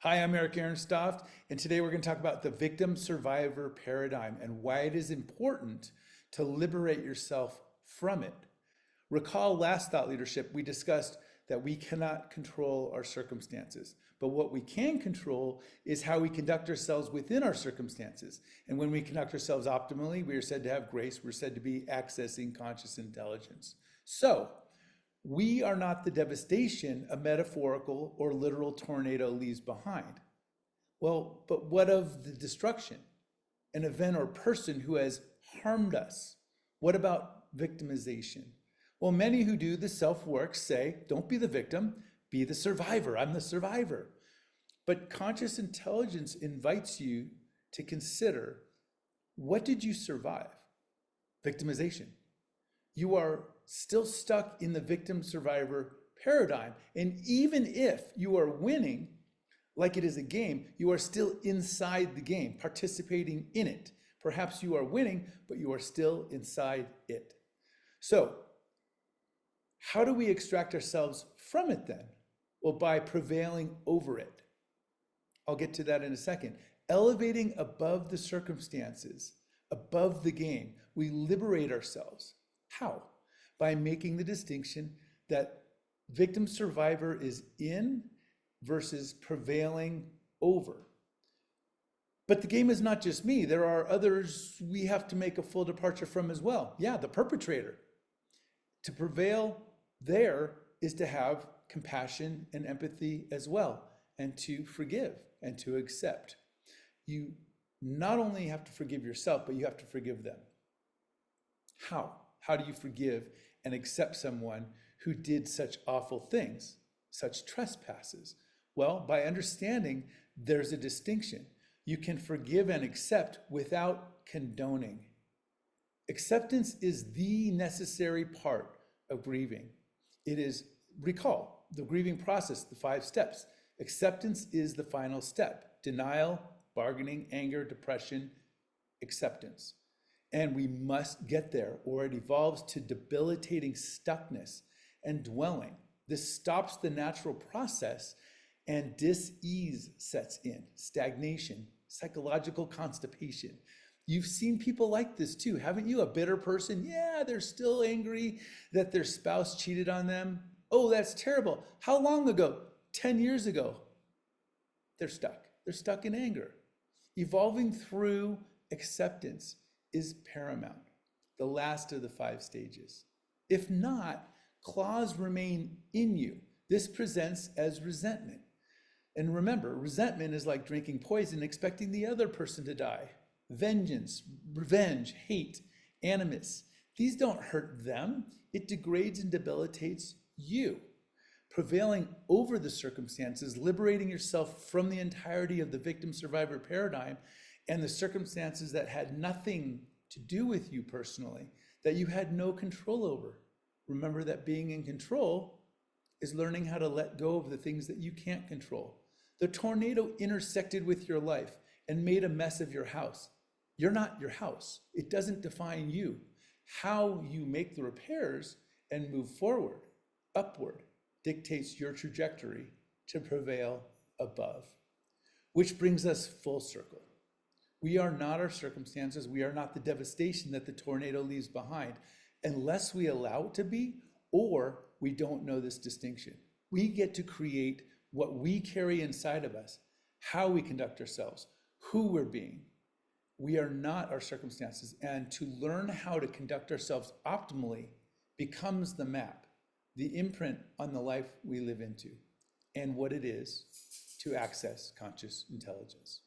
Hi, I'm Erenstoft, and today we're going to talk about the victim survivor paradigm and why it is important to liberate yourself from it. Recall last thought leadership, we discussed that we cannot control our circumstances, but what we can control is how we conduct ourselves within our circumstances. And when we conduct ourselves optimally, we are said to have grace, we're said to be accessing conscious intelligence. So, we are not the devastation a metaphorical or literal tornado leaves behind. Well, but what of the destruction? An event or person who has harmed us? What about victimization? Well, many who do the self-work say, don't be the victim, be the survivor. I'm the survivor. But conscious intelligence invites you to consider, what did you survive? Victimization. You are still stuck in the victim survivor paradigm. And even if you are winning, like it is a game, you are still inside the game, participating in it. Perhaps you are winning, but you are still inside it. So, how do we extract ourselves from it then? Well, by prevailing over it. I'll get to that in a second. Elevating above the circumstances, above the game, we liberate ourselves. How? By making the distinction that victim survivor is in versus prevailing over. But the game is not just me. There are others we have to make a full departure from as well. Yeah, the perpetrator. To prevail there is to have compassion and empathy as well, and to forgive and to accept. You not only have to forgive yourself, but you have to forgive them. How? How do you forgive and accept someone who did such awful things, such trespasses? Well, by understanding there's a distinction. You can forgive and accept without condoning. Acceptance is the necessary part of grieving. It is, recall, the grieving process, the 5 steps. Acceptance is the final step. Denial, bargaining, anger, depression, acceptance. And we must get there, or it evolves to debilitating stuckness and dwelling. This stops the natural process and dis-ease sets in, stagnation, psychological constipation. You've seen people like this too, haven't you? A bitter person, yeah, they're still angry that their spouse cheated on them. Oh, that's terrible. How long ago? 10 years ago. They're stuck. They're stuck in anger. Evolving through acceptance is paramount, the last of the 5 stages. If not, claws remain in you. This presents as resentment. And remember, resentment is like drinking poison, expecting the other person to die. Vengeance, revenge, hate, animus. These don't hurt them. It degrades and debilitates you. Prevailing over the circumstances, liberating yourself from the entirety of the victim-survivor paradigm and the circumstances that had nothing to do with you personally, that you had no control over. Remember that being in control is learning how to let go of the things that you can't control. The tornado intersected with your life and made a mess of your house. You're not your house. It doesn't define you. How you make the repairs and move forward, upward, dictates your trajectory to prevail above. Which brings us full circle. We are not our circumstances. We are not the devastation that the tornado leaves behind unless we allow it to be, or we don't know this distinction. We get to create what we carry inside of us, how we conduct ourselves, who we're being. We are not our circumstances, and to learn how to conduct ourselves optimally becomes the map, the imprint on the life we live into, and what it is to access conscious intelligence.